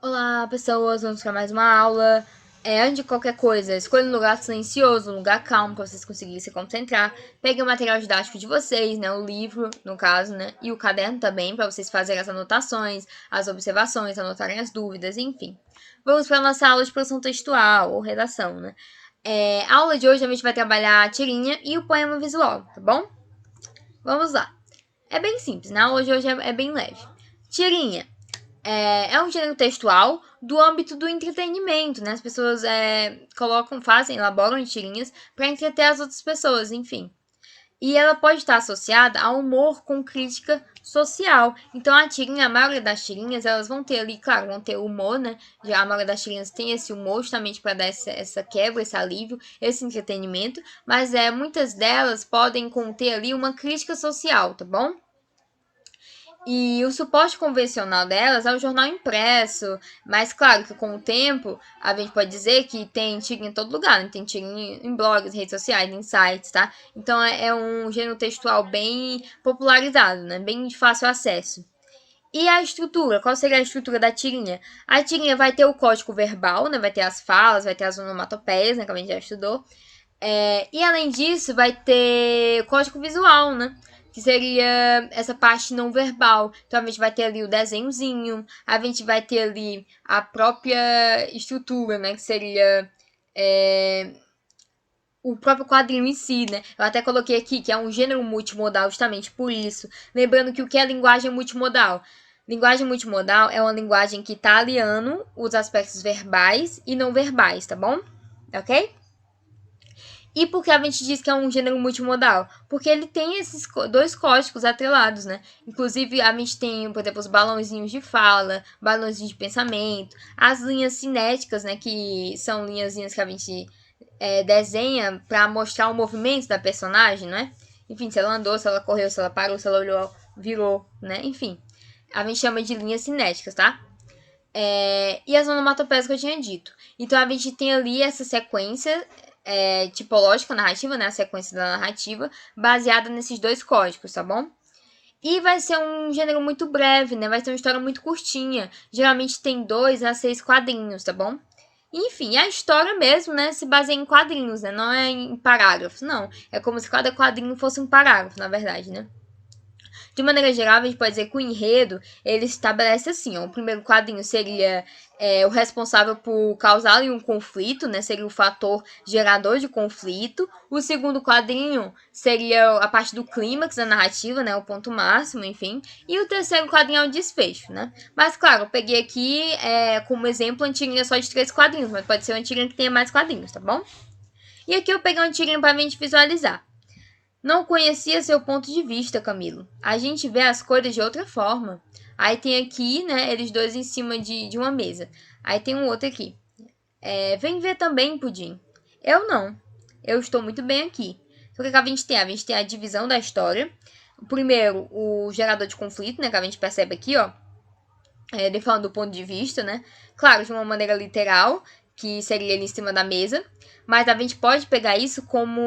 Olá, pessoas, vamos para mais uma aula. Antes de qualquer coisa, escolha um lugar silencioso, um lugar calmo para vocês conseguirem se concentrar. Peguem o material didático de vocês, né, o livro, no caso, né, e o caderno também, para vocês fazerem as anotações, as observações, anotarem as dúvidas, enfim. Vamos para a nossa aula de produção textual ou redação, né. A aula de hoje a gente vai trabalhar a tirinha e o poema visual, tá bom? Vamos lá. É bem simples, né? A aula de hoje é bem leve. Tirinha é um gênero textual do âmbito do entretenimento, né? As pessoas elaboram tirinhas para entreter as outras pessoas, enfim. E ela pode estar associada a humor com crítica social. Então a tirinha, a maioria das tirinhas, elas vão ter ali, claro, vão ter humor, né? Já a maioria das tirinhas tem esse humor justamente para dar essa quebra, esse alívio, esse entretenimento, mas muitas delas podem conter ali uma crítica social, tá bom? E o suporte convencional delas é o jornal impresso, mas claro que com o tempo a gente pode dizer que tem tirinha em todo lugar, né? Tem tirinha em blogs, redes sociais, em sites, tá? Então é um gênero textual bem popularizado, né? Bem de fácil acesso. E a estrutura? Qual seria a estrutura da tirinha? A tirinha vai ter o código verbal, né? Vai ter as falas, vai ter as onomatopeias, né? Que a gente já estudou. E além disso, vai ter código visual, né? Que seria essa parte não verbal. Então a gente vai ter ali o desenhozinho, a gente vai ter ali a própria estrutura, né? Que seria o próprio quadrinho em si, né? Eu até coloquei aqui que é um gênero multimodal justamente por isso. Lembrando que o que é linguagem multimodal? Linguagem multimodal é uma linguagem que está aliando os aspectos verbais e não verbais, tá bom? Ok? E por que a gente diz que é um gênero multimodal? Porque ele tem esses dois códigos atrelados, né? Inclusive, a gente tem, por exemplo, os balãozinhos de fala, balãozinhos de pensamento, as linhas cinéticas, né? Que são linhazinhas que a gente desenha para mostrar o movimento da personagem, né? Enfim, se ela andou, se ela correu, se ela parou, se ela olhou, virou, né? Enfim, a gente chama de linhas cinéticas, tá? E as onomatopeias que eu tinha dito. Então a gente tem ali essa sequência tipológica narrativa, né? A sequência da narrativa, baseada nesses dois códigos, tá bom? E vai ser um gênero muito breve, né? Vai ser uma história muito curtinha. Geralmente tem 2 a 6 quadrinhos, tá bom? Enfim, a história mesmo, né, se baseia em quadrinhos, né? Não é em parágrafos, não. É como se cada quadrinho fosse um parágrafo, na verdade, né? De maneira geral, a gente pode dizer que o enredo ele estabelece assim: ó, o primeiro quadrinho seria o responsável por causar um conflito, né? Seria o fator gerador de conflito. O segundo quadrinho seria a parte do clímax da narrativa, né? O ponto máximo, enfim. E o terceiro quadrinho é o desfecho, né? Mas claro, eu peguei aqui como exemplo uma tirinha só de 3 quadrinhos, mas pode ser uma tirinha que tenha mais quadrinhos, tá bom? E aqui eu peguei uma tirinha pra gente visualizar. Não conhecia seu ponto de vista, Camilo. A gente vê as cores de outra forma. Aí tem aqui, né, eles dois em cima de uma mesa. Aí tem um outro aqui. Vem ver também, Pudim. Eu não. Eu estou muito bem aqui. Então, o que a gente tem? A gente tem a divisão da história. Primeiro, o gerador de conflito, né, que a gente percebe aqui, ó. Ele falando do ponto de vista, né? Claro, de uma maneira literal, que seria ele em cima da mesa. Mas a gente pode pegar isso como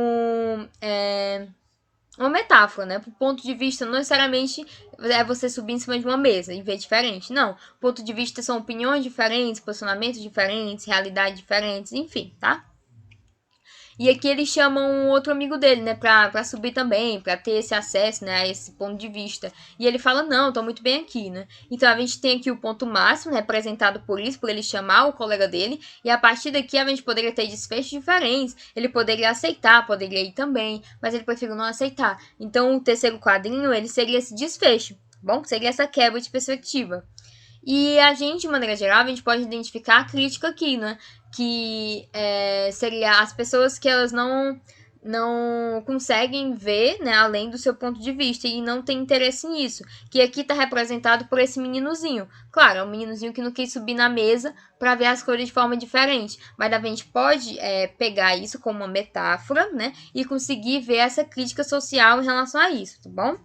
uma metáfora, né? Pro ponto de vista não necessariamente é você subir em cima de uma mesa e ver diferente. Não. Ponto de vista são opiniões diferentes, posicionamentos diferentes, realidades diferentes, enfim, tá? E aqui eles chamam um outro amigo dele, né, pra subir também, pra ter esse acesso, né, a esse ponto de vista. E ele fala, não, tô muito bem aqui, né. Então a gente tem aqui o ponto máximo, representado por isso, por ele chamar o colega dele, e a partir daqui a gente poderia ter desfechos diferentes. Ele poderia aceitar, poderia ir também, mas ele preferiu não aceitar. Então o terceiro quadrinho, ele seria esse desfecho, bom? Seria essa quebra de perspectiva. E a gente, de maneira geral, a gente pode identificar a crítica aqui, né? Que seria as pessoas que elas não conseguem ver, né, além do seu ponto de vista e não tem interesse nisso. Que aqui está representado por esse meninozinho. Claro, é um meninozinho que não quis subir na mesa para ver as coisas de forma diferente. Mas a gente pode pegar isso como uma metáfora, né, e conseguir ver essa crítica social em relação a isso, tá bom?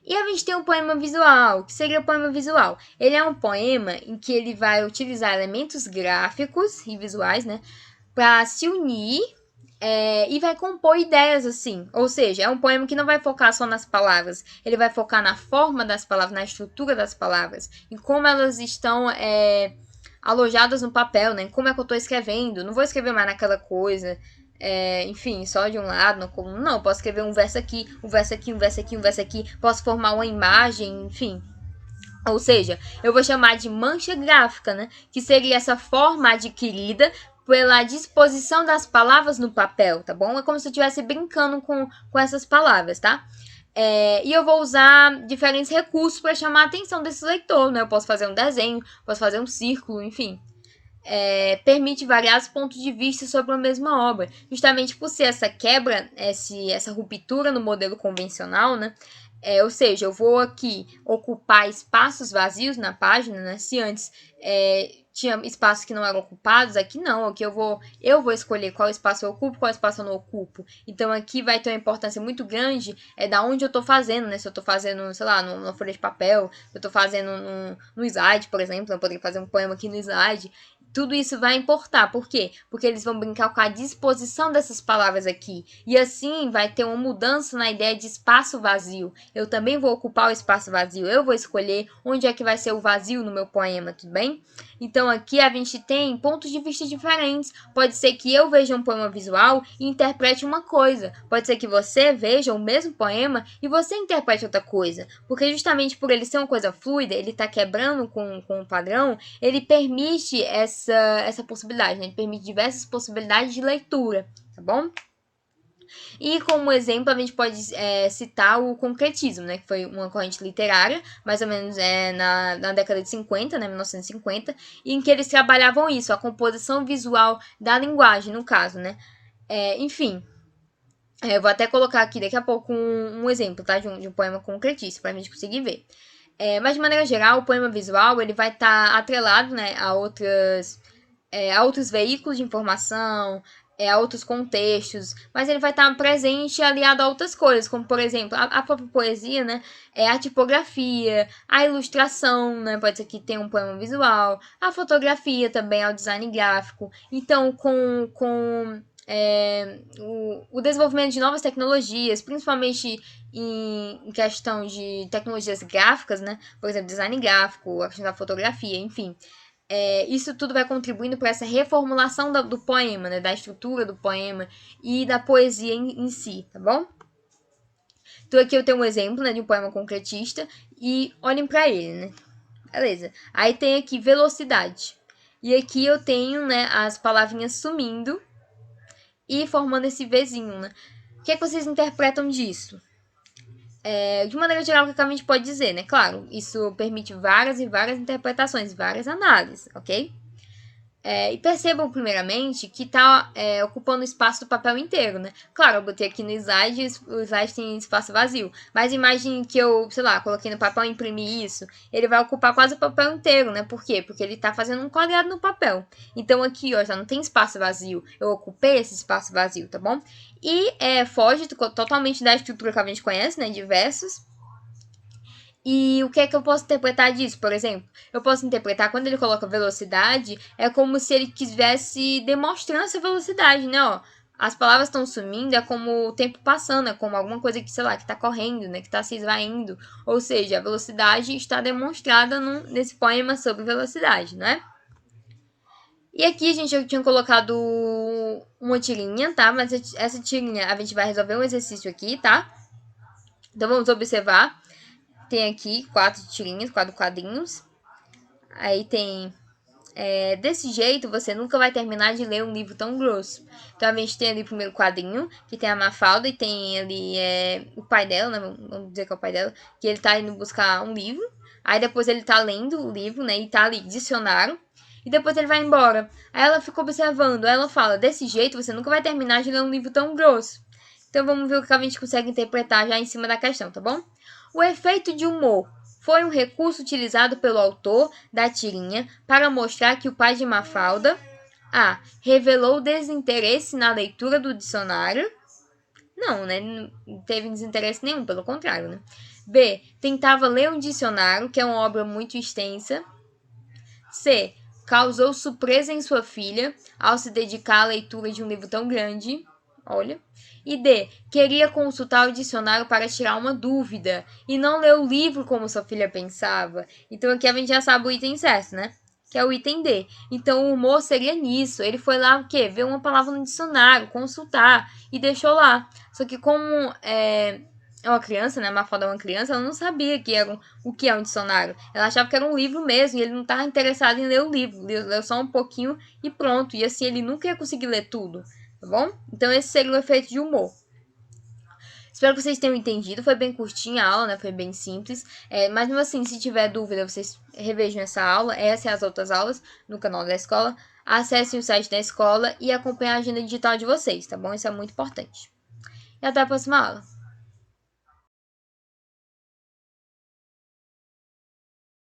E a gente tem o poema visual. O que seria o poema visual? Ele é um poema em que ele vai utilizar elementos gráficos e visuais, né, para se unir E vai compor ideias assim. Ou seja, é um poema que não vai focar só nas palavras. Ele vai focar na forma das palavras, na estrutura das palavras. Em como elas estão alojadas no papel, né? Como é que eu estou escrevendo. Não vou escrever mais naquela coisa. Enfim, só de um lado. Não, posso escrever um verso aqui, um verso aqui, um verso aqui, um verso aqui. Posso formar uma imagem, enfim. Ou seja, eu vou chamar de mancha gráfica, né? Que seria essa forma adquirida pela disposição das palavras no papel, tá bom? É como se eu estivesse brincando com essas palavras, tá? E eu vou usar diferentes recursos para chamar a atenção desse leitor, né? Eu posso fazer um desenho, posso fazer um círculo, enfim. Permite variados pontos de vista sobre a mesma obra. Justamente por ser essa quebra, essa ruptura no modelo convencional, né? Ou seja, eu vou aqui ocupar espaços vazios na página, né? Se antes tinha espaços que não eram ocupados, aqui não. Aqui eu vou escolher qual espaço eu ocupo, qual espaço eu não ocupo. Então aqui vai ter uma importância muito grande da onde eu estou fazendo, né? Se eu estou fazendo, sei lá, numa folha de papel, se eu estou fazendo no slide, por exemplo, eu poderia fazer um poema aqui no slide. Tudo isso vai importar. Por quê? Porque eles vão brincar com a disposição dessas palavras aqui. E assim vai ter uma mudança na ideia de espaço vazio. Eu também vou ocupar o espaço vazio. Eu vou escolher onde é que vai ser o vazio no meu poema, tudo bem? Então aqui a gente tem pontos de vista diferentes. Pode ser que eu veja um poema visual e interprete uma coisa. Pode ser que você veja o mesmo poema e você interprete outra coisa. Porque justamente por ele ser uma coisa fluida, ele está quebrando com o padrão, ele permite essa possibilidade, né? Ele permite diversas possibilidades de leitura, tá bom? E como exemplo, a gente pode citar o concretismo, né? Que foi uma corrente literária, mais ou menos na década de 50, né? 1950, em que eles trabalhavam isso, a composição visual da linguagem, no caso, né? Enfim, eu vou até colocar aqui daqui a pouco um exemplo, tá? De um poema concretista, para a gente conseguir ver. Mas de maneira geral, o poema visual ele vai estar atrelado, né, a outros veículos de informação, a outros contextos, mas ele vai estar presente aliado a outras coisas, como por exemplo a própria poesia, né, a tipografia, a ilustração, né, pode ser que tenha um poema visual, a fotografia também, ao design gráfico. Então, com o desenvolvimento de novas tecnologias, principalmente em questão de tecnologias gráficas, né? Por exemplo, design gráfico, a questão da fotografia, enfim. Isso tudo vai contribuindo para essa reformulação do poema, né? Da estrutura do poema e da poesia em si, tá bom? Então aqui eu tenho um exemplo, né, de um poema concretista e olhem para ele, né? Beleza. Aí tem aqui velocidade. E aqui eu tenho, né, as palavrinhas sumindo e formando esse Vzinho, né? O que é que vocês interpretam disso? De maneira geral, o que a gente pode dizer, né? Claro, isso permite várias e várias interpretações, várias análises, ok? E percebam, primeiramente, que está ocupando o espaço do papel inteiro, né? Claro, eu botei aqui no slide, o slide tem espaço vazio. Mas imagine que eu, sei lá, coloquei no papel e imprimi isso. Ele vai ocupar quase o papel inteiro, né? Por quê? Porque ele está fazendo um quadrado no papel. Então aqui, ó, já não tem espaço vazio. Eu ocupei esse espaço vazio, tá bom? E foge totalmente da estrutura que a gente conhece, né? De versos. E o que é que eu posso interpretar disso, por exemplo? Eu posso interpretar quando ele coloca velocidade, é como se ele quisesse demonstrar essa velocidade, né? Ó, as palavras estão sumindo, é como o tempo passando, é como alguma coisa que, sei lá, que está correndo, né? Que está se esvaindo. Ou seja, a velocidade está demonstrada nesse poema sobre velocidade, não é? E aqui, gente, eu tinha colocado uma tirinha, tá? Mas essa tirinha, a gente vai resolver um exercício aqui, tá? Então, vamos observar. Tem aqui 4 tirinhas, 4 quadrinhos. Aí tem... desse jeito, você nunca vai terminar de ler um livro tão grosso. Então, a gente tem ali o primeiro quadrinho, que tem a Mafalda, e tem ali o pai dela, né? Vamos dizer que é o pai dela, que ele tá indo buscar um livro. Aí, depois ele tá lendo o livro, né? E tá ali, dicionário. E depois ele vai embora. Aí ela fica observando. Aí ela fala, desse jeito, você nunca vai terminar de ler um livro tão grosso. Então, vamos ver o que a gente consegue interpretar já em cima da questão, tá bom? O efeito de humor foi um recurso utilizado pelo autor da tirinha para mostrar que o pai de Mafalda A. Revelou desinteresse na leitura do dicionário. Não, né? Não teve desinteresse nenhum, pelo contrário, né? B. Tentava ler um dicionário, que é uma obra muito extensa. C. Causou surpresa em sua filha ao se dedicar à leitura de um livro tão grande. Olha. E D. Queria consultar o dicionário para tirar uma dúvida e não ler o livro como sua filha pensava. Então aqui a gente já sabe o item certo, né? Que é o item D. Então o humor seria nisso. Ele foi lá o quê? Ver uma palavra no dicionário, consultar e deixou lá. Só que como é uma criança, né? Mafalda é uma criança, ela não sabia o que é um dicionário. Ela achava que era um livro mesmo e ele não estava interessado em ler o livro. Leu só um pouquinho e pronto. E assim ele nunca ia conseguir ler tudo, tá bom? Então esse seria o efeito de humor. Espero que vocês tenham entendido. Foi bem curtinha a aula, né? Foi bem simples. Mas mesmo assim, se tiver dúvida, vocês revejam essa aula, essa e as outras aulas no canal da escola. Acessem o site da escola e acompanhem a agenda digital de vocês, tá bom? Isso é muito importante. E até a próxima aula.